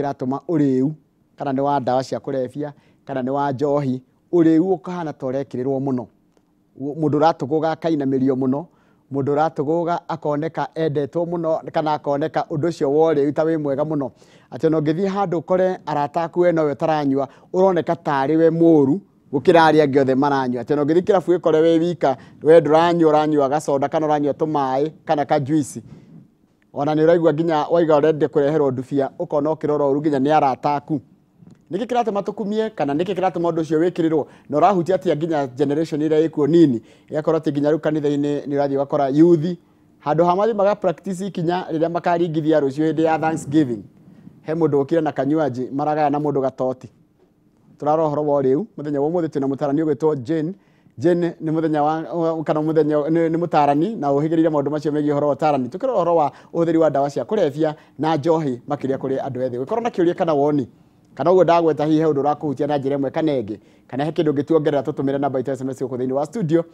kĩratũma ũrĩu kana nĩ wa ndawa cia kũrebia kana nĩ wa njohi ũrĩu ũkahana ta ũrekĩrĩrwo mũno mũndũ ũratũgũga akainamĩrio mũno mũndũ ũratũgũga akoneka endetwo mũno kana akoneka ũndũ ũcio wa ũrĩu ta wĩ mwega mũno atĩ ona ũngĩthiĩ handũ ũkore arata aku we nowe ũtaranyua ũroneka tarĩ we mũũru gũkĩra arĩa angĩ othe maranyua atĩ ona ũngĩthiĩ kĩrabu gĩkore we wika we ndũranyua ũranyua gacoda kana ũranyua tũmaĩ kana kajuici ona nĩ ũraigua nginya waiga ũrenda kũreherwo ndubia ũkona ũkĩrora ũru nginya nĩ arata aku nĩkĩ kĩratũma tũkumie kana nĩkĩ kĩratũma ũndũ ũcio wĩkĩrĩrwo na ũrahutia atĩa nginya generation ĩrĩa ĩkuo nini ĩgakorwo atĩ nginya rĩu kanitha-inĩ nĩ ũrathiĩ ũgakora youth handũ hamathiĩ maga practice ikinya rĩrĩa makaringithia rũciũ hĩndĩ ya Thanksgiving he mũndũ ũkire na kanywaji maragaya na mũndũ gatoti tũrarora ũhoro wa ũrĩu mũthenya wa ũmũthĩ twĩna mũtaarani ũgwĩtwo Jane nĩ mũthenya wa kana mũthenya nĩ mũtaarani na ũhĩgĩrĩire maũndũ macio megiĩ ũhoro wa ũtaarani tũkĩrora ũhoro wa ũhũthĩri wa ndawa cia kũrebia na njohi makĩria kũrĩ andũ ethĩ gũkorwo na kĩũria kana woni kana ũguo ndagweta hihi he ũndũ ũrakũhutia na njĩra ĩmwe kana ĩngĩ kana he kĩndũ ũngĩtuongerera tũtũmĩre namba itũ SMS gũkũ thĩinĩ wa studio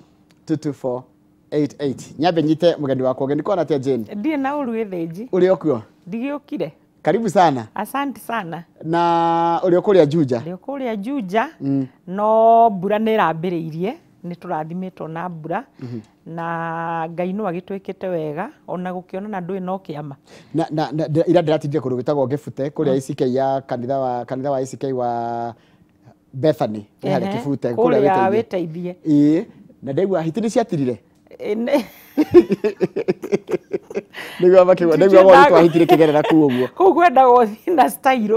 22488 nyambe nyite mũgeni wakwa ũgeni kwana atĩa Jane ndiĩ na ũru gĩthĩnji ũrĩ okuo ndigĩũkire karibu sana asante sana na ũrĩ kũrĩa Juja ndĩ kũrĩa Juja no mbura nĩ ĩrambĩrĩirie nĩ tũrathimĩtwo na mbura na Ngai no agĩtwĩkĩte wega ona gũkĩonana ndũĩ no kĩama na ira ndĩratindire kũndũ gwĩtagwo Gĩbute kũrĩa ICK ya kanitha wa ICK wa Bethany harĩ Kĩbute kũrĩa wĩteithie ĩĩ na ndaigua hiti nĩ ciatirire nĩguo makĩgwa nĩguo gwĩ twahitire kĩgerera kuu ũguo kũu gwendagwo thiĩ na style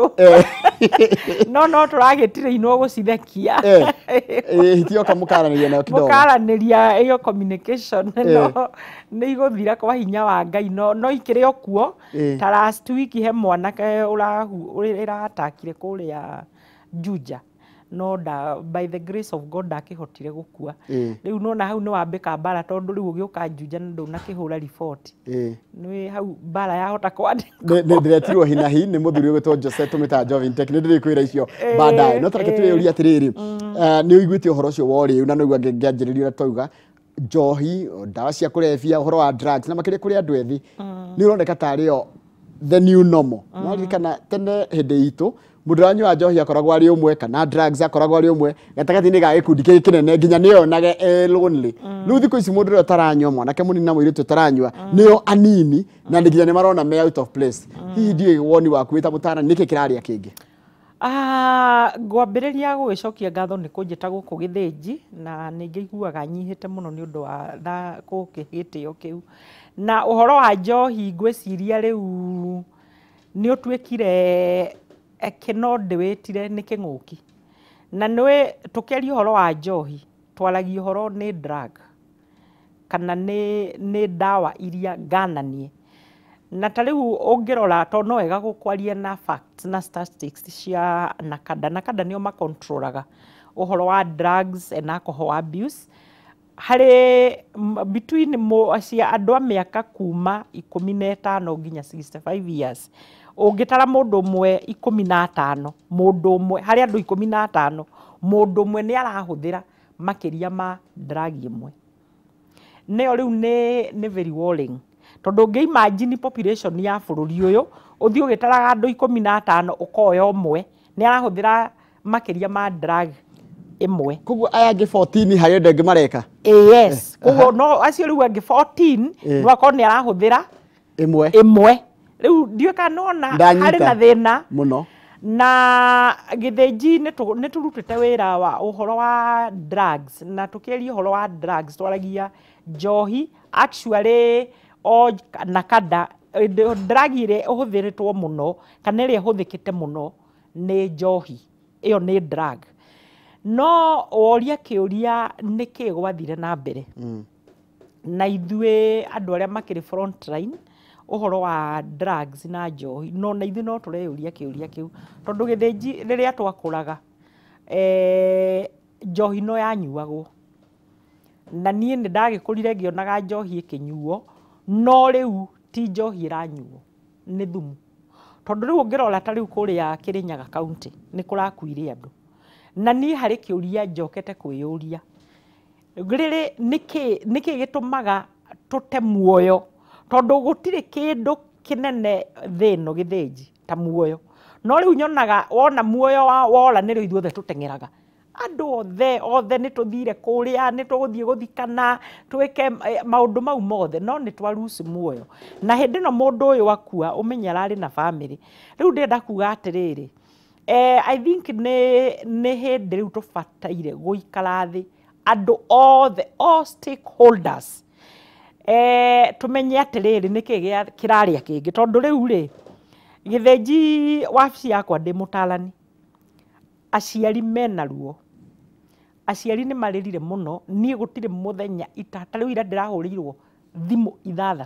no tũragĩtire inwo gũcithekia hitioka mũkaranĩria nayo kidogo mũkaranĩria iyo communication no nĩ igũthira kwa hinya wa Ngai no ikĩrĩ o kuo ta last week he mwanake ũratakire kũrĩa Juja no by the grace of God akĩhotire gũkua rĩu nona hau nĩ wambĩka mbara tondũ rĩu ũgĩũka Juja ndũna kĩhũra report nĩ hau mbara yahota kwandĩkwo ndĩretirwo hinahi nĩ mũthuri ũgwĩtwo Jose tũmĩta Jovin Tech nĩ ndĩrĩkwĩra icio baadaye no tareke twĩyũria atĩrĩrĩ nĩ ũiguĩte ũhoro ũcio wa ũrĩu na noigua ngĩanjĩrĩria ũrĩa twauga njohi ndawa cia kũrebia ũhoro wa drugs na makĩria kũrĩ andũ ethĩ nĩ ũroneka tarĩ o the new normal no ririkana tene hĩndĩ itũ mũndũ wanyua njohi akoragwo arĩ ũmwe kana drugs akoragwo arĩ ũmwe gatagatĩ-inĩ ga gĩkundi kĩrĩ kĩnene nginya nĩonage lonely rĩu thikũ ici mũndũ ũrĩa ũtaranyua mwanake mũnini na mũirĩtu ũtaranyua nĩo anini na nginya nĩ marona me out of place hihi ndiĩ woni waku wĩta mũtaarani nĩkĩ kĩrarĩa kĩngĩ ngwambĩrĩria gũgĩcokia ngatho nĩ kũnjĩta gũkũ gĩthĩnji na nĩ ngĩiguaga nyihĩte mũno nĩ ũndũ wa gĩtĩo kĩu na ũhoro wa njohi ngwĩciria rĩu nĩ ũtuĩkire kĩnondĩ wĩtire nĩ kĩng'ũki na nĩ tũkĩaria ũhoro wa njohi twaragia ũhoro nĩ drug kana nĩ ndawa iria ngananie na ta rĩu ũngĩrora to no wega gũkwaria na facts na statistics cia nakada nĩo makontrolaga ũhoro wa drugs and alcohol abuse harĩ between cia andũ a mĩaka kuma 15 nginya 65 years ũngĩtara mũndũ ũmwe 15 mũndũ ũmwe harĩ andũ 15 mũndũ ũmwe nĩ arahũthĩra makĩria ma drug ĩmwe nĩyo rĩu nĩ very worrying tondũ ũngĩ-imagine population ya bũrũri ũyũ ũthiĩ ũgĩtaraga andũ 15 ũkoya ũmwe nĩ arahũthĩra makĩria ma drug ĩmwe koguo aya angĩ 14 harĩ ũndũ ũngĩ mareka yes koguo no acio rĩu angĩ 14 no akorwo nĩ arahũthĩra ĩmwe rĩu ndiũĩ kana nona harĩ na thĩna mũno na gĩthĩnji nĩ tũrutĩte wĩra wa ũhoro wa drugs na tũkĩaria ũhoro wa drugs twaragia njohi actually o nakada drug ĩrĩa ũhũthĩrĩtwo mũno kana ĩrĩa ĩhũthĩkĩte mũno nĩ njohi ĩyo nĩ drug no woria kĩũria nĩkĩ gwathire na mbere na ithuĩ andũ arĩa makĩrĩ front line ũhoro wa drugs na njohi no na ithuĩ no tũreyũria kĩũria kĩu tondũ gĩthĩnji rĩrĩa twakũraga njohi no yanyuagwo na niĩ nĩ ndagĩkũrire ngĩonaga njohi ĩkĩnyuo no rĩu ti njohi ĩranyuo nĩ thumu tondũ rĩu ũngĩrora ta rĩu kũrĩa Kĩrĩnyaga kaunti nĩ kũrakuire andũ na niĩ harĩ kĩũria njokete kwĩyũria rĩrĩ nĩkĩ gĩtũmaga tũte muoyo tondũ gũtirĩ kĩndũ kĩnene thĩno gĩthĩnji ta muoyo no rĩu nyonaga wona muoyo wora nĩ rĩu ithuothe tũteng'eraga andũ othe nĩ tũthire kũrĩa nĩ tũgũthiĩ gũthikana twĩke maũndũ mau mothe no nĩ twaruci muoyo na hĩndĩ ĩno mũndũ ũyũ akua ũmenye ararĩ na family rĩu ndĩrenda kuga atĩrĩrĩ I think nĩ hĩndĩ rĩu tũbataire gũikara thĩ andũ othe all stakeholders tũmenye atĩrĩrĩ nĩkĩĩ kĩrarĩa kĩngĩ tondũ rĩu rĩ gĩthĩnji wabici yakwa ndĩ mũtaarani aciari mena ruo aciari nĩ marĩrire mũno niĩ gũtirĩ mũthenya itata rĩu ira ndĩrahũrĩirwo thimũ 6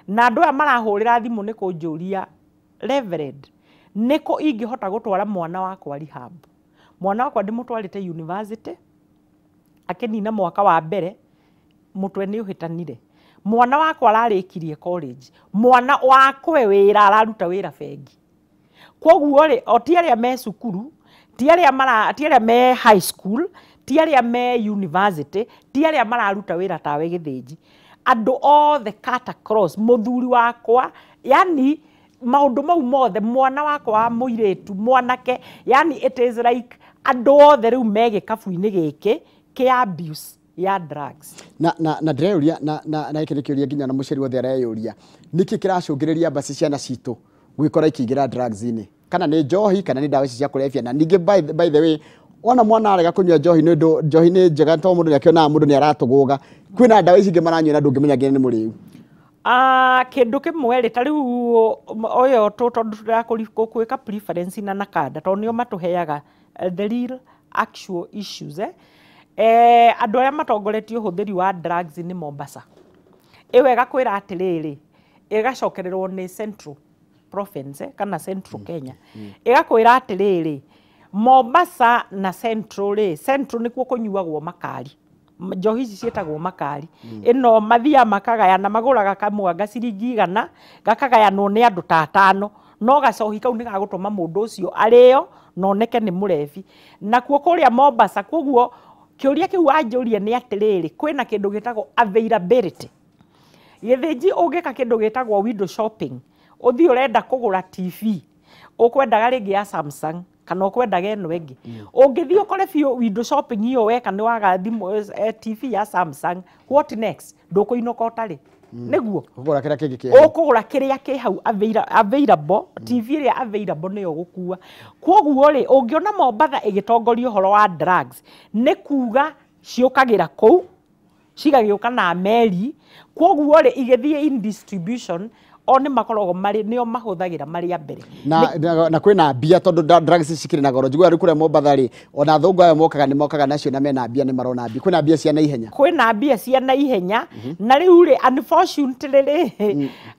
na andũ aya marahũrĩra thimũ nĩ kũnjũria Reverend nĩkũ ingĩhota gũtwara mwana wakwa rehab mwana wakwa ndĩmũtwarĩte university akĩnina mwaka wa mbere mũtwe nĩ ũhĩtanire mwana wakwa ararĩkirie college mwana wakwe wĩra araruta wĩra bengi koguo rĩ o ti arĩa me cukuru ti arĩa me high school ti arĩa me university ti arĩa mararuta wĩra tawe gĩthĩnji andũ othe cut across mũthuri wakwa yani maũndũ mau mothe mwana wakwa wa mũirĩtu mwanake yani it is like andũ othe rĩu me gĩkabu-inĩ gĩkĩ kĩa abuse ya drugs na ndĩreyũria na ikĩrĩkĩũria nginya na mũciari wothe areyũria nĩkĩ kĩracũngĩrĩria mbaci ciana citũ gwĩkora ikĩingĩra drugs-inĩ kana nĩ njohi kana nĩ ndawa ici cia kũrebia na ningĩ by the way ona mwana arega kũnyua njohi nĩ ũndũ njohi nĩ njega tondũ mũndũ nĩakĩonaga mũndũ nĩ aratũgũga kwĩna ndawa ici ingĩ maranyua na ndũngĩmenya nginya nĩ mũrĩu kĩndũ kĩmwe rĩ ta rĩu ũyũ tondũ tũrakũĩka preference na nakanda tondũ nĩo matũheaga the real actual issues andũ arĩa matongoretie ũhũthĩri wa drugs nĩ Mombasa ĩyo ĩgakwĩra atĩrĩrĩ ĩgacokererwo nĩ Central Province kana Central Kenya ĩgakwĩra atĩrĩrĩ Mombasa na Central rĩ Central nĩkuo kũnyuagwo makari njohi ici ciĩtagwo makari ĩno mathia makagayana magũraga kamwanga ciringi 100 gakagayanwo nĩ andũ ta 5 no gacohi kau nĩ gagũtũma mũndũ ũcio arĩo na oneke nĩ mũrebi nakuo kũrĩa Mombasa koguo kĩũria kĩu wanjũria nĩ atĩrĩrĩ kwĩna kĩndũ gĩtagwo availability gĩthĩnji ũngĩka kĩndũ gĩtagwo window shopping ũthiĩ ũrenda kũgũra TV ũkwendaga rĩngĩ ya Samsung kana ũkwendaga ĩno ĩngĩ ũngĩthiĩ ũkore biũ window shopping hiyo weka nĩ waga thimũ TV ya Samsung what next ndũkũinũka ũtarĩ nĩguo ũkũgũra kĩrĩa kĩ hau available TV ĩrĩa available nĩyo gũkua koguo rĩ ũngĩona Mombasa ĩgĩtongoria ũhoro wa drugs nĩ kuga ciũkagĩra kũu cigagĩũka na meri koguo rĩ igĩthiĩ in distribution o nĩ makoragwo marĩ nĩo mahũthagĩra marĩa mbere na kwĩna mbia tondũ drugs cikĩrĩ na goro njiguaga rĩu kũrĩa Mombasa rĩ ona athũngũ aya mokaga nĩ mokaga nacio na mena mbia nĩ marona mbia kwĩna mbia cia naihenya kwĩna mbia cia naihenya na rĩu rĩ unfortunately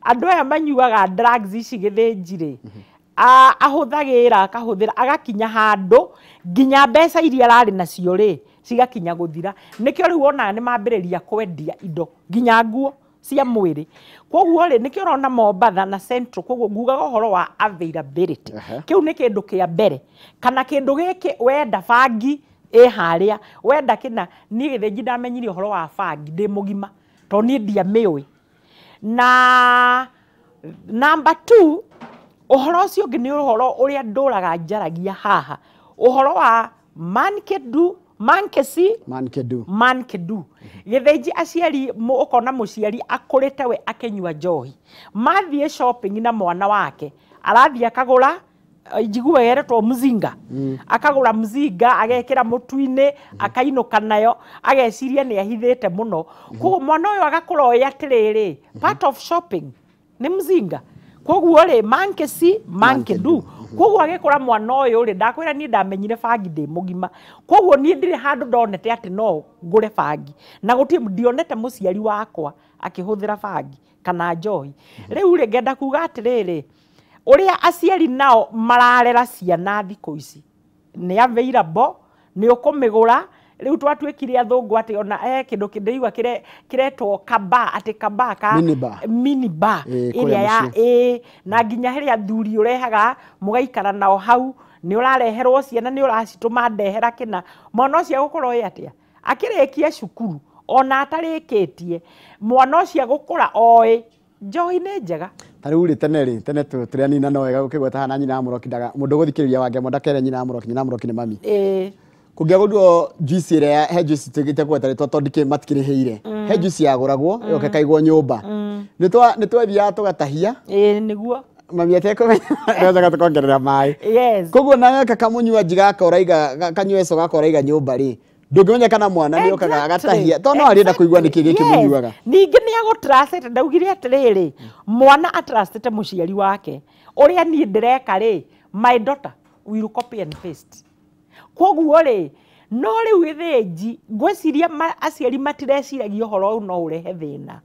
andũ aya manyuaga drugs ici gĩthĩnji rĩ akahũthĩra agakinya handũ nginya mbeca iria ararĩ nacio rĩ cigakinya gũthira nĩkĩo rĩu onaga nĩ mambĩrĩria kwendia indo nginya nguo cia mwĩrĩ koguo rĩ nĩkĩo ũrona Mombasa na Central koguo ngugaga ũhoro wa availability kĩu nĩ kĩndũ kĩa mbere kana kĩndũ gĩkĩ wenda bangi harĩa wenda kĩna niĩ gĩthĩnji ndamenyire ũhoro wa bangi ndĩ mũgima tondũ niĩ ndiamĩũĩ na number 2 ũhoro ũcio ũngĩ nĩ ũhoro ũrĩa ndũraga njaragia haha ũhoro wa mankedu gĩthĩnji aciari ũkona mũciari akũrĩte we akĩnyua njohi mathiĩ shopping na mwana wake arathiĩ akagũra njiguo yeretwo mzinga akagũra mzinga agekĩra mũtu-inĩ akainũka nayo ageciria nĩ ahithĩte mũno koguo mwana ũyũ agakũra oĩ atĩrĩrĩ part of shopping nĩ mzinga koguo rĩ mankedu koguo agĩkora mwana ũyũ rĩ ndakwĩra niĩ ndamenyire bangi ndĩ mũgima koguo niĩ ndirĩ handũ ndonete atĩ no ngũre bangi na gũtirĩ ndionete mũciari wakwa akĩhũthĩra bangi kana njohi rĩu rĩ ngenda kuga atĩrĩrĩ ũrĩa aciari nao mararera ciana thikũ ici nĩ available nĩ ũkũmĩgũra rĩu twatuĩkire athũngũ atĩ ona kĩndũ kĩndĩigua kĩretwo minibar ĩrĩa ya na nginya hĩrĩa athuri ũrehaga mũgaikara nao hau nĩ ũrareherwo ciana nĩ ũracitũma ndehera kĩna mwana ũcio agũkorwo atĩa akĩrĩkia cukuru ona atarĩkĩtie mwana ũcio agũkũra oĩ njohi nĩ njega. Ta rĩu rĩ tene tũrĩa nina no wega gũkĩgweta hana nyina mũroki ndaga mũndũ gũthikĩrĩria wange mũnda kere nyina mũroki nĩ mami. Kũngĩagũrirwo juice ĩrĩa he juice tũgĩte gweteretwo tondũ ndikĩ matikĩrĩhĩire. He juice yagũragwo yoke kaigwo nyũmba. Nĩ twathiaga tũgatahia. Nĩguo. Mami atekũmenya tũkongerera maĩ. Koguo nawe kakamunyua gaka ũraiga kanyweco gaka ũraiga nyũmba rĩ. Ndũngĩmenya kana mwana nĩ okaga agatahia tondũ no arĩenda kũigua nĩkĩ gĩkĩmũnyuaga. Ningĩ nĩ agũtrustĩte ndaugire atĩrĩrĩ mwana atrustĩte mũciari wake ũrĩa niĩ ndĩreka rĩ my daughter will copy and paste. Koguo rĩ no rĩu gĩthĩnji ngwĩciria aciari matireciria ũhoro ũyũ no ũrehe thĩna.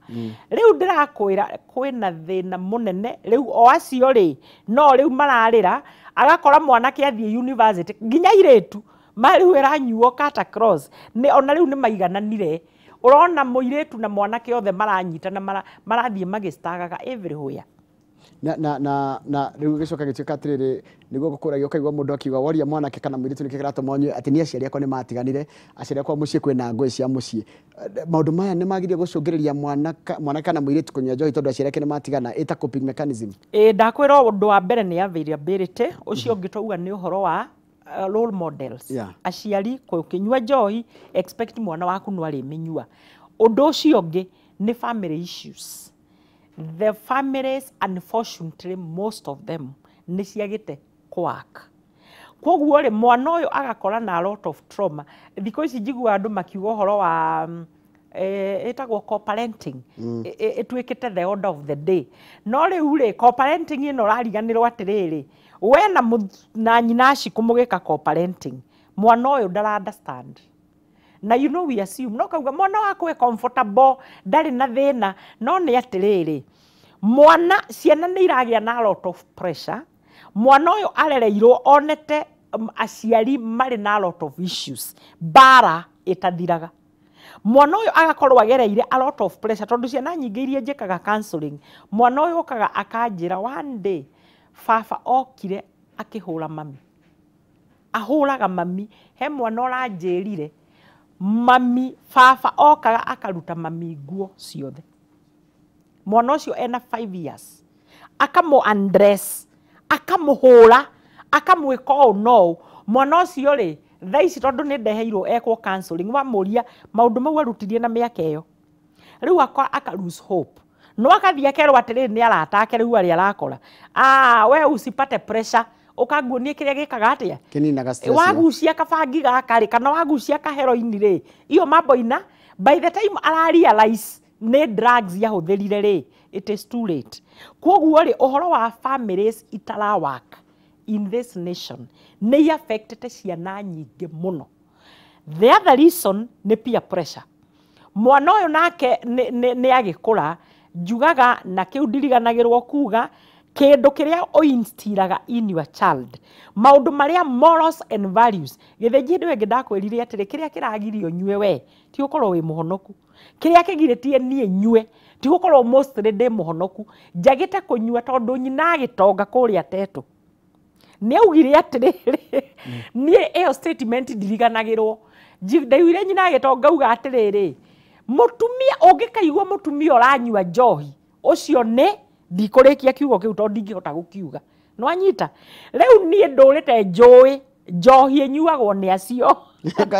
Rĩu ndĩrakwĩra kwĩna thĩna mũnene rĩu o acio rĩ no rĩu mararĩra agakora mwanake athiĩ university nginya irĩtu mariu ĩranyuo kata cross ona rĩu nĩ maigananire. Ũrona mũirĩtu na mwanake othe maranyitana marathiĩ magĩstagaga everywhere. Na rĩu gĩcoka gĩtuĩka atĩrĩrĩ nĩguo gũkũragia ũkaigua mũndũ akiuga woria mwanake kana mũirĩtu nĩkĩ kĩratũma onyue atĩ nĩ aciari akwa nĩ matiganire, aciari akwa mũciĩ kwĩna ngũĩ cia mũciĩ. Maũndũ maya nĩ magĩrĩire gũcũngĩrĩria mwanake kana mũirĩtu kũnyua njohi tondũ aciari ake nĩ matigana ĩta coping mechanism. Ndakwĩra ũndũ wa mbere nĩ availability. Ũcio ũngĩ twauga nĩ ũhoro wa role models. Aciari kũnyua njohi expect mwana waku no arĩmĩnyua. Ũndũ ũcio ũngĩ nĩ family issues. The families unfortunately most of them nĩ ciagĩte kũwaka. Koguo rĩ mwana ũyũ agakora na a lot of trauma. Thikũ ici njiguaga andũ makiuga ũhoro wa ĩtagwo co-parenting ĩtuĩkĩte the order of the day. No rĩu rĩ co-parenting ĩno rariganĩrwo atĩrĩrĩ we na nyina aciku mũgĩka co-parenting mwana ũyũ ndara understand. Na you know we assume no kauga mwana waku e comfortable ndarĩ na thĩna no nĩ atĩrĩrĩ mwana ciana nĩ iragĩa na a lot of pressure. Mwana ũyũ arereirwo onete aciari marĩ na a lot of issues bara ĩtathiraga. Mwana ũyũ agakorwo agereire a lot of pressure tondũ ciana nyingĩ iria njĩkaga counseling mwana ũyũ okaga akanjĩra one day baba okire akĩhũra mami, ahũraga mami. He mwana ũranjĩrire mami baba okaga akaruta mami nguo ciothe. Mwana ũcio ena 5 years akamũ undress akamũhũra akamwĩka ũũ no. Mwana ũcio rĩ thaa ici tondũ nĩ ndeheirwo ekwo counseling wamũria maũndũ mau arutirie na mĩaka ĩyo rĩu aka lose hope. No akathiĩ akerwo atĩrĩrĩ nĩ arata ake rĩu arĩa arakora we usipate pressure ũkanguonie kĩrĩa gĩkaga atĩa kĩninaga stress. Wagucia kabangi gaka rĩ kana wagucia kaheroini rĩ iyo mambo ina by the time ararealize nĩ drugs yahũthĩrire rĩ it is too late. Koguo rĩ ũhoro wa families itara work in this nation nĩ affected ciana nyingĩ mũno. The other reason nĩ peer pressure. Mwana ũyũ nake nĩ agĩkũra njugaga na kĩu ndiriganagĩrwo kuga kĩndũ kĩrĩa ũinstiraga in your child maũndũ marĩa morals and values. Gĩthĩnji hĩndĩ ĩngĩ ndakwĩrire atĩrĩ kĩrĩa kĩragirio nyue we ti gũkorwo wĩ mũhonoku. Kĩrĩa kĩgirĩtie niĩ nyue ti gũkorwo mostly ndĩ mũhonoku. Njagĩte kũnyua tondũ nyina agĩtonga kũrĩa Tetũ nĩ augire atĩrĩrĩ niĩ ĩyo statement ndiriganagĩrwo. Ndaiguire nyina agĩtonga auga atĩrĩrĩ mũtumia ũngĩkaigua mũtumia ũranyua njohi ũcio nĩ ndikũrĩkia kiugo kĩu tondũ ndingĩhota gũkiuga. Nwanyita rĩu niĩ ndũrĩte njũĩ njohi ĩnyuagwo nĩ acio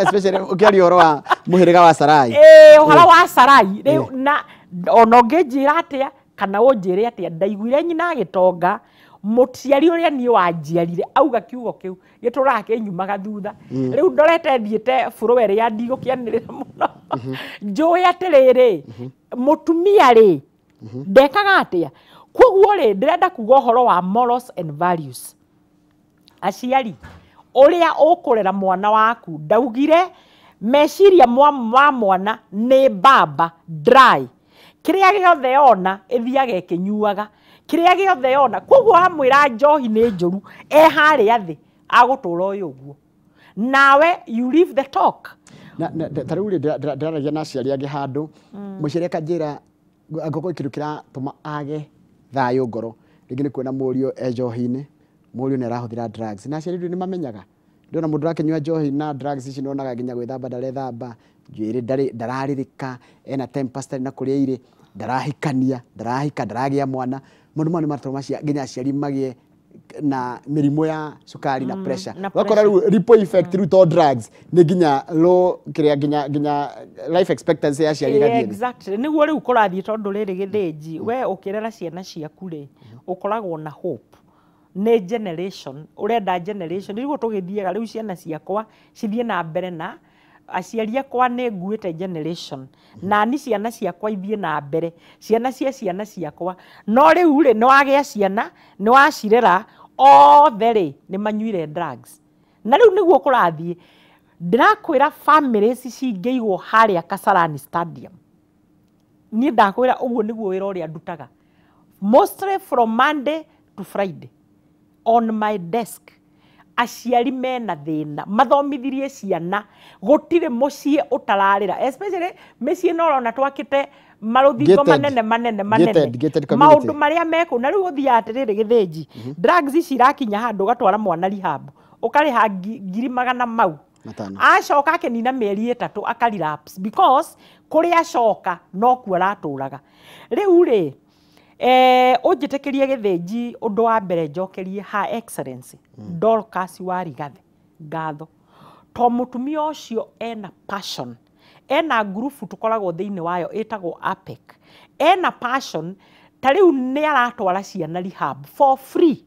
especially ũkĩaria ũhoro wa mũhĩrĩga wa Sarai. Ũhoro wa Sarai rĩu na ona ũngĩnjĩra atĩa kana ũnjĩre atĩa ndaiguire nyina agĩtonga mũciari ũrĩa niĩ wanjiarire auga kiugo kĩu gĩtũraga kĩnyumaga thutha. Rĩu ndorete thiĩte bũrũri ya ndigũkĩanĩrĩra mũno. Njũĩ atĩrĩrĩ mũtumia rĩ ndekaga atĩa. Koguo rĩ ndĩrenda kuga ũhoro wa morals and values. Aciari ũrĩa ũkũrera mwana waku ndaugire meciria ma mwana nĩ baba dry. Kĩrĩa gĩothe yona ĩthiaga ĩkĩnyuaga kĩrĩa gĩothe yona. Koguo amwĩra njohi nĩ njũru harĩa thĩ agũtũra ũyũ ũguo nawe you leave the talk. Ta rĩu ndĩraragia na aciari angĩ handũ mũciari akanjĩra angĩkorwo kĩndũ kĩratũma age thayũ ngoro rĩngĩ nĩ kuona mũriũ njohi-inĩ mũriũ nĩ arahũthĩra drugs na aciari nĩ mamenyaga. Ndona mũndũ arakĩnyua njohi na drugs ici nĩonaga nginya gwĩthamba ndarethamba njuĩrĩ ndararĩrĩka ena temper citarĩ na kũrĩa irĩ ndarahikania ndaragĩa mwana mũno nĩ matũma nginya aciari magĩe na mĩrimũ ya cukari na pressure wakora ripple effect rĩu to drugs nĩ nginya low nginya life expectancy ya aciari gathiĩ exactly nĩguo rĩu kũrathiĩ tondũ rĩrĩ gĩthĩnji we ũkĩrera ciana ciaku rĩ ũkoragwo na hope nĩ generation ũrenda generation nĩguo tũgĩthiaga rĩu ciana ciakwa cithiĩ na mbere na aciari akwa nĩ nguĩte generation na ni ciana ciakwa ithiĩ na mbere ciana ciakwa no rĩu rĩ nĩ wagĩa ciana nĩ wacirera othe rĩ nĩ manyuire drugs na rĩu nĩguo kũrathiĩ ndĩrakwĩra families cingĩigwo harĩa Kasarani Stadium niĩ ndakwĩra ũguo nĩguo wĩra ũrĩa ndutaga mostly from Monday to Friday on my desk aciari mena thĩna mathomithirie ciana gũtirĩ mũciĩ ũtararĩra especially mĩciĩ no ũrona twakĩte marũthingo manene maũndũ marĩa meko na rĩu ũthiaga atĩrĩrĩ gĩthĩnji drugs ici irakinya handũ ũgatwara mwana rehab ũkarĩha 200,000 mau acoka akenina mĩeri 3 akarelapse because kũrĩa acoka no kuo aratũraga rĩu rĩ ũnjĩtĩkĩrie gĩthĩnji ũndũ wa mbere njokerie Her Excellency Dorcas Warigathĩ ngatho to mũtumia ũcio ena passion ena grupu tũkoragwo thĩinĩ wayo ĩtagwo APEC ena passion ta rĩu nĩ aratwara ciana rehab for free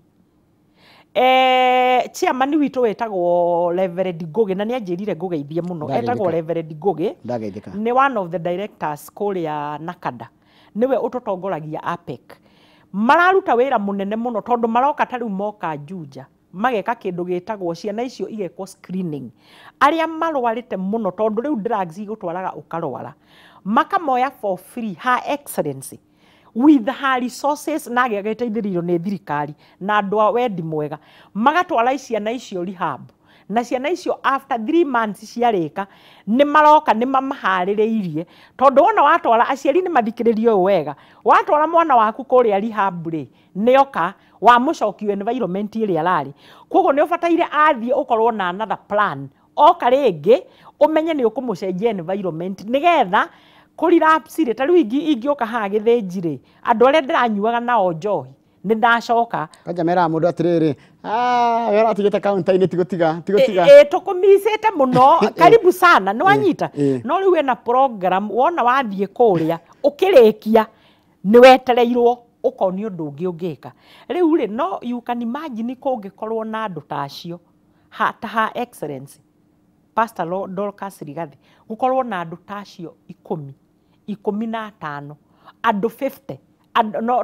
chairman witũ wĩtagwo Reverend Ngũgĩ na nĩ anjĩrire ngũgeithie mũno etagwo Reverend Ngũgĩ nĩ one of the directors kũrĩa Nakada niwe ũtũtongoragia APEC mararuta wĩra mũnene mũno tondũ maroka ta rĩu moka Juja mageka kĩndũ gĩtagwo ciana icio igekwo screening arĩa marwarĩte mũno tondũ rĩu drugs igũtwaraga ũkarwara makamoya for free Her Excellency with her resources na agĩteithĩrĩrio nĩ thirikari na andũ a wendi mwega magatwara ciana icio rehab na ciana icio after 3 months ciarĩka nĩ maroka nĩ mamaharĩrĩirie tondũ wona watwara aciari nĩ mathikĩrĩrio wega watwara mwana waku kũrĩa rehab rĩ nĩoka wa mũcokio environment ĩrĩa ararĩ koguo nĩ ũbataire athiĩ ũkorwo na another plan oka rĩngĩ ũmenye nĩ ũkũmũcenjia environment nĩgetha kũrelapse rĩ ta rĩu ingĩũka haha gĩthĩnji rĩ andũ arĩa ndĩranyuaga nao njohi nĩ ndacoka kanja mera mũndũ atĩrĩrĩ we ũratigĩte kaunta-inĩ tigũtiga tũkũmicĩte mũno karibu sana nĩ wanyita no rĩu wĩna program wona wathiĩ kũrĩa ũkĩrĩkia nĩ wetereirwo ũkonio ũndũ ũngĩ ũngĩka rĩu rĩ no you can imagine kũngĩkorwo na andũ ta acio ta Her Excellency Pastor Dorcas Rigathĩ gũkorwo na andũ ta acio 15 andũ 50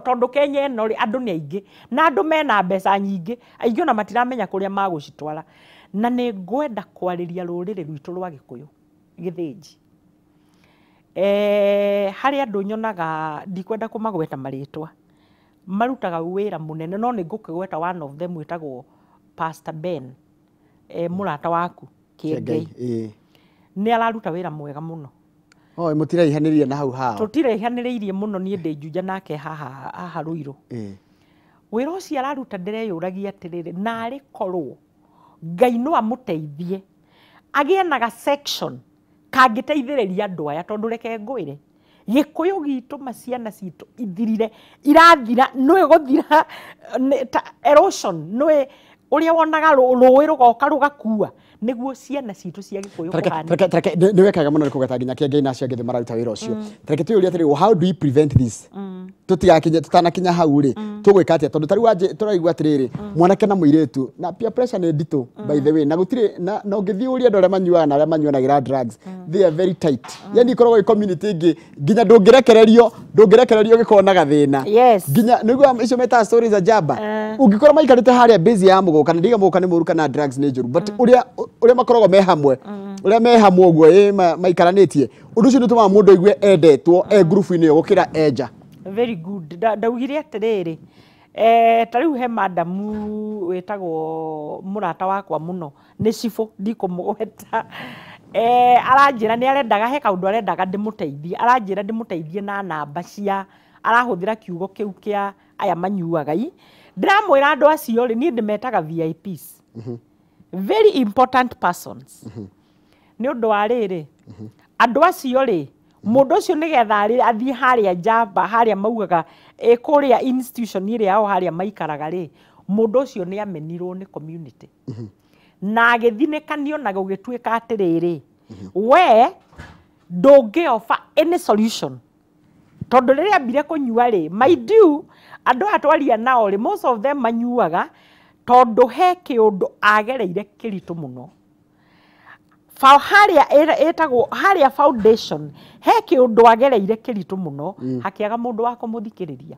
tondũ Kenya ĩno rĩ andũ nĩ aingĩ na andũ mena mbeca nyingĩ aingĩ ona matiramenya kũrĩa magũcitwara na nĩ ngwenda kwarĩria rũrĩrĩ rwitũ rwa Gĩkũyũ gĩthĩnji harĩ andũ nyonaga ndikwenda kũmagweta marĩtwa marutaga wĩra mũnene no nĩ ngũkĩgweta one of them wĩtagwo Pastor Ben mũrata waku Kĩengei nĩ araruta wĩra mwega mũno mũtiraihanĩrĩirie na hau hao tũtiraihanĩrĩirie mũno niĩ ndĩ Juja nake haha Rũirũ wĩra ũcio araruta ndĩreyũragia atĩrĩrĩ narĩ korwo Ngai no amũteithie agĩe na ga section kangĩteithĩrĩria andũ aya tondũ reke ngwĩre Gĩkũyũ gitũ maciana citũ ithirire irathira nĩ gũthira erosion nĩ ũrĩa wonaga rũĩ rũgoka rũgakua nĩguo ciana citũ cia Gĩkũyũ kũhana nĩ wekaga mũno nĩ kũgeta nginya Kĩengei na acio angĩ mararuta wĩra ũcio reke twĩyũrie atĩrĩrĩ how do we prevent this tutanakinya hau rĩ tũgwĩka atĩa tondũ tarĩu tũraigua atĩrĩrĩ mwanake na mũirĩtu na peer pressure nĩ nditũ by the way na gũtirĩ na ũngĩthiĩ ũrĩa andũ arĩa manyuaga na arĩa manyuanagĩra drugs they are very tight yani ikoragwo community ĩngĩ nginya ndũngĩrekererio gĩkonaga thĩna nginya nĩguo icio meta stories za jaba ũngĩkorwo maikarĩte harĩa base ya mũgo kana ndiga mũgo kana mũru kana drugs nĩ njũru but ũrĩa makoragwo me hamwe ũrĩa me hamwe ũguo maikaranĩtie ũndũ ũcio nĩ ũtũmaga mũndũ aigue endetwo group-inĩ ĩyo gũkĩra enja very good ndaugire atĩrĩrĩ ta rĩu he madamu wĩtagwo mũrata wakwa mũno nĩ cibũ ndikũmũgweta aranjĩra nĩ arendaga he kaũndũ arendaga ndĩmũteithie aranjĩra ndĩmũteithie na namba cia arahũthĩra kiugo kĩu kĩa aya manyuaga ndĩramwĩra andũ acio rĩ niĩ ndĩmetaga VIPs very important persons nĩ ũndũ wa rĩrĩ andũ acio rĩ Mũndũ ũcio nĩgetha athiĩ harĩa Java harĩa maugaga kũrĩa institution ĩrĩa yao harĩa maikaraga rĩ, mũndũ ũcio nĩ amenirwo nĩ community. Na agĩthinekanio na gũgĩtuĩka atĩrĩrĩ, we ndũngĩofa any solution. Tondũ rĩrĩa ambire kũnyua rĩ, my due, andũ atwaria nao rĩ, most of them manyuaga tondũ he kĩũndũ agereire kĩritũ mũno. Harĩa foundation he kĩũndũ agereire kĩritũ mũno, hakĩaga mũndũ wa kũmũthikĩrĩria.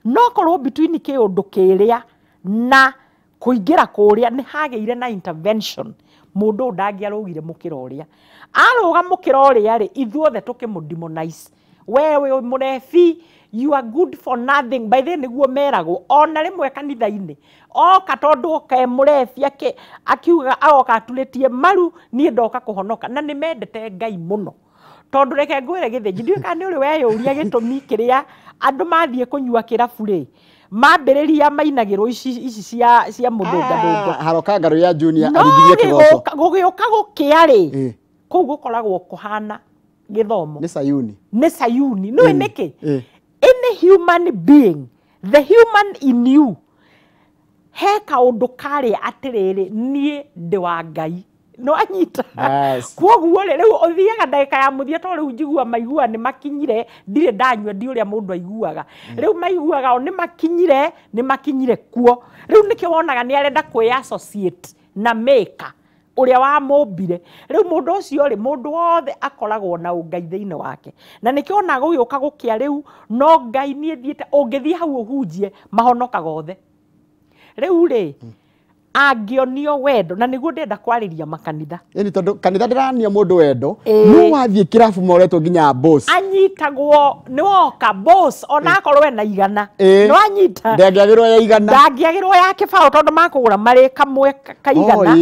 No korwo between kĩũndũ kĩrĩa na kũingĩra kũrĩa nĩ hagĩire na intervention, mũndũ ndangĩarũgire mũkĩra ũrĩa. Arũga mũkĩra ũrĩa rĩ, ithuothe tũkĩmũdemonize. Wewe mũrebi, you are good for nothing. By the way nĩguo meragwo, ona rĩmwe kanitha-inĩ. Oka tondũ ke mũrebi akiuga agoka atũrĩtie maru, niĩ ndoka kũhonoka. Na nĩ mendete Ngai mũno. Tondũ reke ngwĩre gĩthĩnji, ndiũĩ kana nĩ ũrĩ weyũria gĩtũmi kĩrĩa andũ mathiĩ kũnyua kĩrabu rĩ, mambĩrĩria mainagĩrwo ici cia mũthũngandũngo. Haroka ngarũ ya junior aringithie kĩgoco. Gũgĩũka gũkĩa rĩ, kũu gũkoragwo kũhana gĩthomo. Nĩ Sayuni. Nĩ Sayuni. Nĩũĩ nĩkĩ? Any human being, the human in you, he kaũndũ karĩa atĩrĩrĩ, niĩ ndĩ wa Ngai. No anyita. Kwoguo rĩu ũthiaga ndagĩka ya mũthia to rĩu njigua maigua nĩ makinyire, ndirĩ ndanyua ndi ũrĩa mũndũ aiguaga. Rĩu maiguaga nĩ makinyire kuo. Rĩu nĩkĩo wonaga nĩ arenda kwĩ associate na maker ũrĩa wa mũmbire. Rĩu mũndũ ũcio rĩ, mũndũ wothe akoragwo na ũngai thĩinĩ wake. Na nĩkĩo ona gũgĩũka gũkĩa rĩu, no Ngai niĩ thiĩte, ũngĩthiĩ hau ũhunjie mahonokaga othe. Rĩu rĩ, angĩonio wendo, na nĩguo ndenda kwarĩria makanitha. Ĩni tondũ kanitha ndĩrania mũndũ wendo, no wathiĩ kĩrabu moretwo nginya boss. Anyitagwo nĩ woka boss, ona akorwo na igana. No anyita. Ndangĩagĩrwo ya igana. Ndangĩagĩrwo ya kĩbaũ tondũ makũgũra marĩ kamwe kaigana.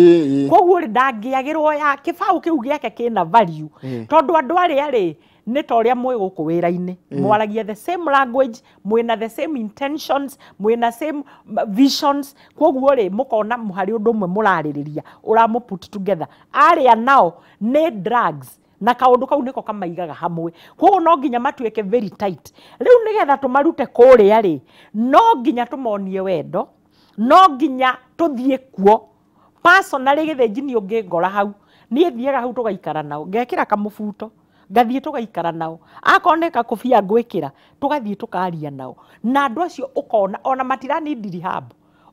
Kwoguo rĩ, ndangĩagĩrwo ya kĩbaũ kĩu gĩake kĩna value. Tondũ andũ arĩa rĩ, nĩ ta ũrĩa mwĩ gũkũ wĩra-inĩ. Mwaragia the same language, mwĩna the same intentions, mwĩna same visions. Kwoguo rĩ, mũkona harĩ ũndũ ũmwe mũrarĩrĩria, ũramũ put together. Arĩa nao nĩ drugs. Na kaũndũ kau nĩko kamaigaga hamwe. Kwoguo no nginya matuĩke very tight. Rĩu nĩgetha tũmarute kũrĩa rĩ, no nginya tũmonie wendo, no nginya tũthiĩ kuo. Personally gĩthĩnji nĩ ũngĩngora hau. Niĩ thiaga hau tũgaikara nao, ngekĩra kamũbuto. Gathiĩ tũgaikara nao. Akoneka kobia ngwĩkĩra, tũgathiĩ tũkaria nao. Na andũ acio ũkona ona matirani rehab.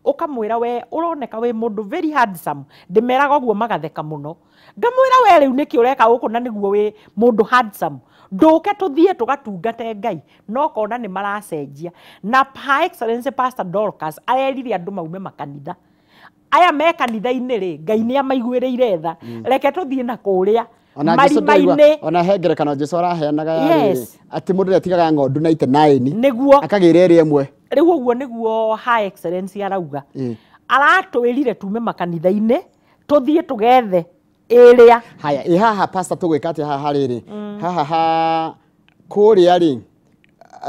Ũkamwĩra we ũroneka we mũndũ very handsome. Ndĩmeraga ũguo magatheka mũno. Ngamwĩra we rĩu nĩkĩ ũreka gũkũ na nĩguo we mũndũ handsome. Ndũke tũthiĩ tũgatungate Ngai. No kona nĩ maracenjia. Na Her Excellency Pastor Dorcas arerire andũ maume makanitha. Aya me kanitha-inĩ rĩ, Ngai nĩ amaiguĩrĩire tha. Reke tũthiĩ na kũrĩa. Ona he ngerekano Jesũ araheanaga atĩ mũndũ atigaga ng'ondu 99 nĩguo akagĩra ĩrĩa ĩmwe. Rĩu ũguo nĩguo Her Excellency arauga. Aratwĩrire tume makanitha-inĩ tũthiĩ tũgethe ĩrĩa. Haya, haha pastor tũgwĩka atĩa haha rĩrĩ? Haha kũrĩa rĩ,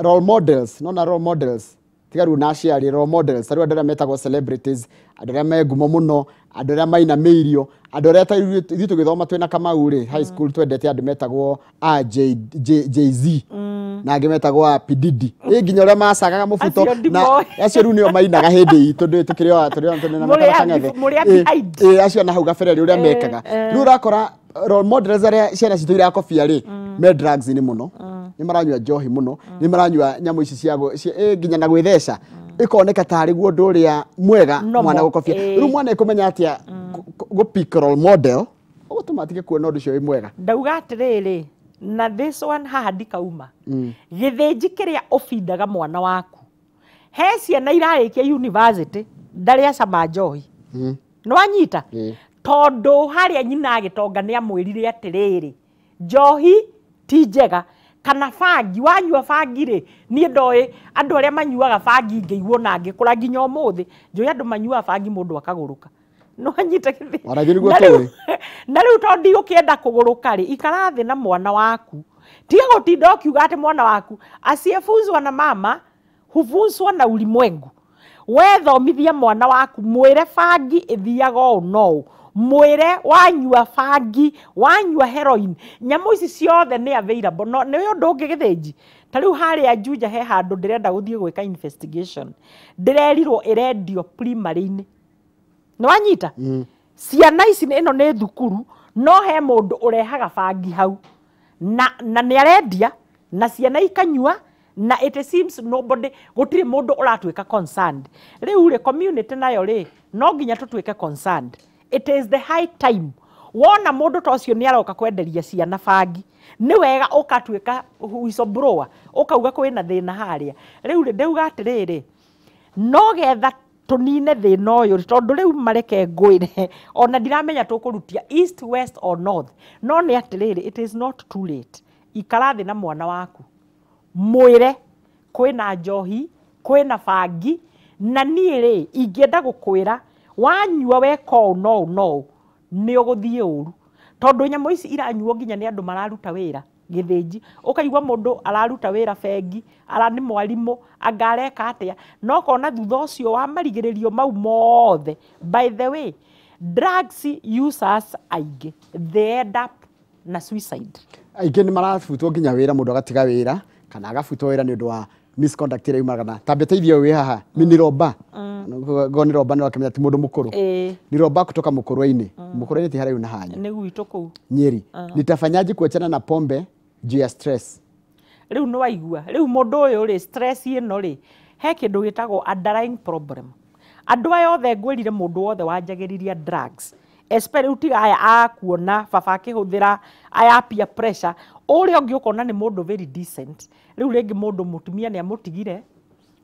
role models, nona role models. Tiga rĩu na aciari role models, arĩa andũ arĩa metagwo celebrities, andũ arĩa me ngumo mũno, andũ arĩa mainamĩirio, andũ arĩa ithuĩ tũgĩthoma twĩna Kamau rĩ, high school twendete andũ metagwo Jay-Z na angĩ metagwo P Diddy. Nginya ũrĩa macagaga mũbuto na acio rĩu nĩo mainaga hĩndĩ itũ tũkĩrĩ na makang'ethe. Acio na hau gabereri ũrĩa mekaga. Rĩu ũrakora role models arĩa ciana citũ irakobia rĩ, me drugs nĩ mũno. Nĩ maranyua njohi mũno, nĩ maranyua nyamũ ici cia nginya na gwĩtheca. Ikoneka tarĩ guo ũndũ ũrĩa mwega mwana gũkobia. Rĩu mwana ekũmenya atĩa gũ-pick role model, ũgũtũma atige kuona ũndũ ũcio wĩ mwega. Ndauga atĩrĩrĩ, na this one haha ndikauma. Gĩthĩnji kĩrĩa ũbindaga mwana waku. He ciana irarĩkia university, ndarĩ acama njohi. Nĩwanyita? Tondũ harĩa nyina agĩtonga nĩ amwĩrire atĩrĩrĩ, njohi ti njega. Kana bangi, wanyua bangi rĩ, niĩ ndoĩ andũ arĩa manyuaga bangi ngĩiguo na ngĩkũra nginya ũmũthĩ, njũĩ andũ manyuaga bangi mũndũ akagũrũka. No anyita gĩthĩ. Na rĩu tondũ ũkĩenda kũgũrũka rĩ, ikara thĩ na mwana waku. Tiga gũtinda ũkiuga atĩ mwana waku asiyefuzwa na mama hufuzwa na ulimwengu. We thomithia mwana waku, mwĩre bangi ĩthiaga ũũ no. mwĩre wanyua bangi, wanyua heroin, nyamũ ici ciothe nĩ available. No nĩ ũndũ ũngĩ gĩthĩnji. Ta rĩu harĩa Juja he handũ ndĩrenda gũthiĩ gwĩka investigation. Ndĩrerirwo ĩrendio primary-inĩ. Nĩ wanyita? Ciana ici ĩno nĩ thukuru, no he mũndũ ũrehaga bangi hau. Na nĩ arendia, na ciana ikanyua, na it seems nobody, gũtirĩ mũndũ ũratuĩka concerned. Rĩu rĩ community nayo rĩ, no nginya tũtuĩke concerned. It is the high time. Wona mũndũ ta ũcio nĩ aroka kwenderia ciana bangi, nĩ wega ũkatuĩka whistleblower, ũkauga kwĩna thĩna harĩa. Rĩu rĩ ndauga atĩrĩrĩ, no getha tũnine thĩna ũyũ, tondũ rĩu mareke ngwĩre, ona ndiramenya tũkũrutia east, west or north. No nĩ atĩrĩrĩ, it is not too late. Ikara thĩ na mwana waku. Mwĩre kwĩna njohi, kwĩna bangi, na niĩ rĩ ingĩenda gũkwĩra wanyua weka ũũ no nĩ ũgũthiĩ ũru. Tondũ nyamũ ici iranyuo nginya nĩ andũ mararuta wĩra gĩthĩnji. Ũkaigua mũndũ araruta wĩra bengi, nĩ mwarimũ, anga areka atĩa. No kona thutha ũcio wa marigĩrĩrio mau mothe. By the way, drugs users aingĩ, they end up na suicide. Aingĩ nĩ marabutwo nginya wĩra, mũndũ agatiga wĩra kana agabutwo wĩra nĩ ũndũ wa misconduct ĩrĩa yumagana. Tambĩte ithio wĩ haha, mimi roba. Goni roba nĩ wakĩmenya ti mũndũ mũkũrũ. Ni roba kutoka Mũkũrũ-inĩ. Mũkũrũ-inĩ ti harĩa na hanya. Nĩ gwitũ kũu. Nyeri. Nitafanyaje kuachana na pombe juu ya stress? Rĩu nĩ waigua. Rĩu mũndũ ũyũ rĩ stress ĩno rĩ, he kĩndũ gĩtagwo underlying problem. Andũ aya othe ngwĩrire mũndũ wothe wanjagĩriria drugs. Especially utiga aya akuona baba akĩhũthĩra aya peer pressure. Ũrĩa ũngĩ ũkona nĩ mũndũ very decent. Rĩu rĩngĩ mũndũ mũtumia nĩ amũtigire,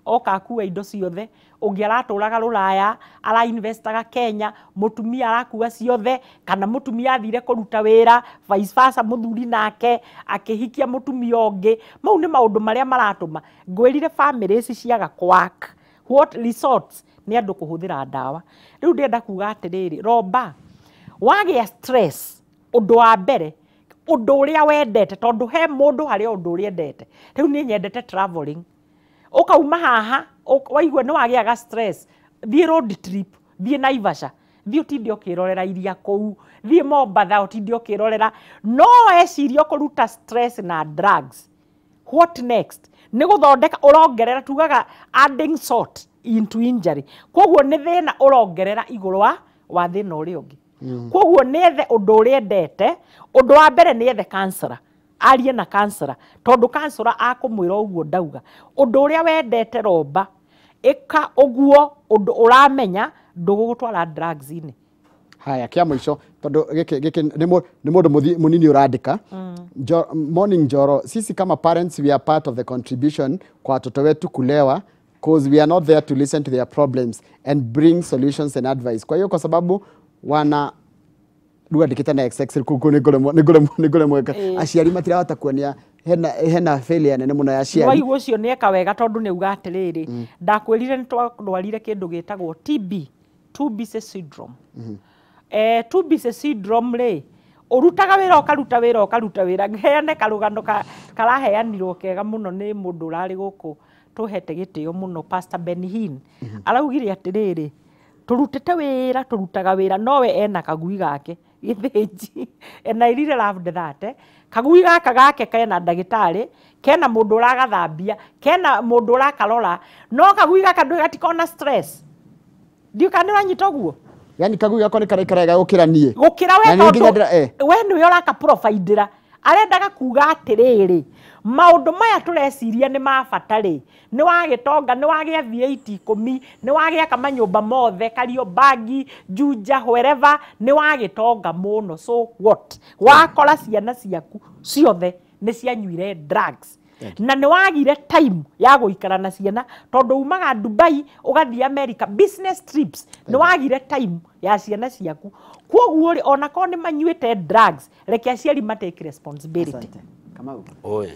oka akua indo ciothe, ũngĩ aratũraga Rũraya, arainvestaga Kenya, mũtumia arakua ciothe, kana mũtumia athire kũruta wĩra, vice versa mũthuri nake akĩhikia mũtumia ũngĩ. Mau nĩ maũndũ marĩa maratũma ngwĩrire family ici ciaga quack. What resorts nĩ andũ kũhũthĩra ndawa. Rĩu ndĩrenda kuga atĩrĩrĩ, roba wagĩa stress, ũndũ wa mbere, ũndũ ũrĩa wendete, tondũ he mũndũ harĩa ũndũ ũrĩa endete. Rĩu niĩ nyendete traveling. Ũkauma haha, waigua nĩ wagĩaga stress, thiĩ road trip, thiĩ Naivasha, thiĩ ũtinde ũkĩrorera iria kũu, thiĩ Mombatha ũtinde ũkĩrorera. No eciria kũruta stress na drugs. What next? Nĩ gũthondeka ũrongerera, tugaga adding salt into injury. Koguo nĩ thĩna ũrongerera igũrũ wa thĩna ũrĩa ũngĩ. Koguo nĩethe ũndũ ũrĩa endete, ũndũ wa mbere nĩethe kansara. Arie na kansara, tondũ kansara akũmwĩra ũguo ndauga. Ũndũ ũrĩa wendete roba, ĩka ũguo ũndũ ũramenya ndũgũgũtwara drugs-inĩ. Haya, kia mũico, tondũ gĩkĩ nĩ mũndũ mũnini ũrandĩka. Morning Njoro, sisi kama parents we are part of the contribution kwa watoto wetu kulewa, because we are not there to listen to their problems and bring solutions and advice. Kwa hiyo kwa sababu wana ruga ndikita na XX kuko nigole mweka aciari matirahota kuonia hena failure nene muno ya aciari. Wai ucio nĩ eka wega tondũ nĩ uga atĩrĩrĩ, ndakwĩrire nĩ twandwarire kĩndũ gĩtagwo TB, two BC syndrome. Two BC syndrome rĩ, ũrutaga wĩra ũkaruta wĩra, heane karũgano karaheanirwo kega mũno nĩ mũndũ ũrarĩ gũkũ tũhete gĩtĩo mũno, Pastor Benihin. Araugire atĩrĩrĩ, turutaga wĩra nowe ena kagui gake gĩthĩnji. And I really loved that. Kagui gake kena ndagĩtarĩ, kena mũndũ ũragathambia, kena mũndũ ũrakarora, no kagui gaka gatikona stress. Ndiũka nĩ wanyita ũguo? Yani kagui gako nĩ karaikaraga gũkĩra niĩ. Gũkĩra we tondũ we nĩwe ũraka provider. Arendaga kuga atĩrĩrĩ, maũndũ maya tũreciria nĩ mabata rĩ, nĩ wagĩtonga, nĩ wagĩa V8 10, nĩ wagĩa kamanyũmba mothe, Kariobangi, Juja, wherever, nĩ wagĩtonga mũno. So what? Wakora ciana ciaku ciothe nĩ cianyuire drugs. Na nĩ wagire time ya gũikara na ciana, tondũ umaga Dubai ũgathiĩ America business trips, nĩ wagire time ya ciana ciaku. Koguo rĩ ona ko nĩ manyuĩte drugs, reke aciari matake responsibility. Kamau. Oi.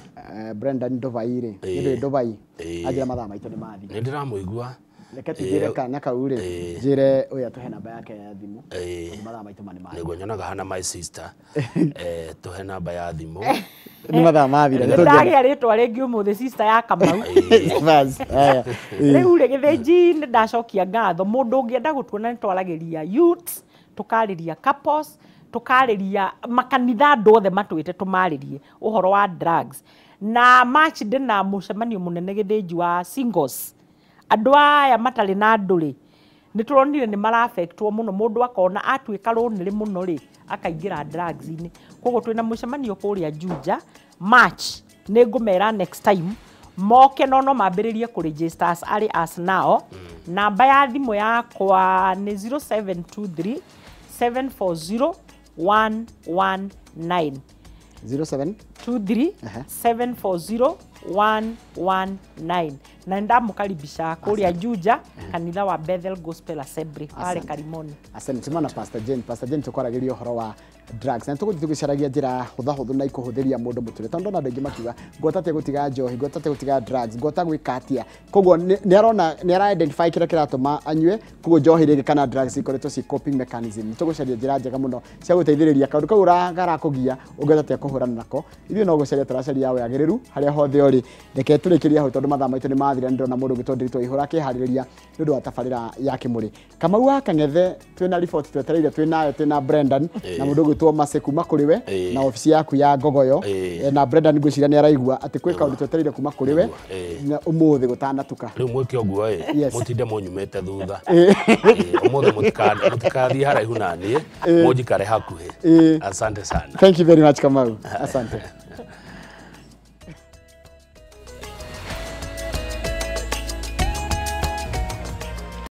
Brenda Ndobai rĩ, nĩ Ndobai. Ajira mathaa maitũ nĩ mathi. Nĩ ndĩramũigua. Reke tũgĩre kana kau rĩ, njĩre ũya tũhe namba yake ya thimũ. Mathaa maitũ mani mathi. Nĩguo nyonaga hana my sister. Tũhe namba ya thimũ. Nĩ mathaa mathira. Ndagĩa rĩtwa rĩngĩ ũmũthĩ sister ya Kamau. Rĩu rĩ gĩthĩnji nĩ ndacokia ngatho, mũndũ ũngĩenda gũtuona nĩ twaragĩria youths tukarĩria couples, tukarĩria makanitha andũ othe matwĩte tũmarĩrie ũhoro wa drugs. Na March ndĩna mũcemanio mũnene Gĩthĩnji wa singles. Andũ aya matarĩ na ndũrĩ nĩ tũronire nĩ mara-affectwo mũno, mũndũ akona atuĩka rũnĩrĩ mũno rĩ akaingĩra drugs-inĩ. Koguo twĩna mũcemanio kũrĩa Juja March, nĩ ngũmera next time moke no mambĩrĩrie kũregister as early as now. Namba ya thimũ yakwa nĩ 0723 740 119. 0723 740 119. Na ndamũkaribisha kũrĩa Juja kanitha wa Bethel Gospel Assembly pale Karimoni. Asante tumana Pastor Jane. Pastor Jane tukoragĩria ũhoro wa drugs na tũgũthiĩ tũgĩcaragia njĩra hũthahũthũ na ikũhũthĩria mũndũ mũtũrĩ, tondũ andũ aingĩ makiuga ngwata te gũtiga njohi, ngwata te gũtiga drugs, ngwata gwĩka atĩa. Koguo nĩ arona nĩ ara identify kĩrĩa kĩratũma anyue, koguo njohi rĩngĩ kana drugs ikoretwo ci coping mechanism. Tũgũcaria njĩra njega mũno cia gũteithĩrĩria kaũndũ kau ũragarakũgia ũngĩhota te kũhũrana nako. Ithuĩ no gũcaria tũracaria wagĩrĩru harĩa hothe ũrĩ. Reke tũrĩkĩrie hau tondũ mathaa maitũ nĩ mathira, ndĩrona mũndũ gĩtondĩrĩtwo ihũra kĩharĩrĩria nĩ ũndũ wa tabarĩra ya Kĩmũrĩ. Kamau wa Kang'ethe twĩna report twetereire twĩnayo twĩna Brendan na mũndũ gwĩtwo Mase kuma kũrĩ we na ofici yaku ya Ngogoyo na Brendan ngwĩciria nĩ araigua atĩ kwĩ kaũndũ twetereire kuma kũrĩ we na ũmũthĩ gũtanatuka. Rĩu mwĩke ũguo mũtinde mũnyumĩte thutha ũmũthĩ mũtikathiĩ haraihu na niĩ mũnjikare hakuhĩ. Asante sana. Thank you very much Kamau. Asante.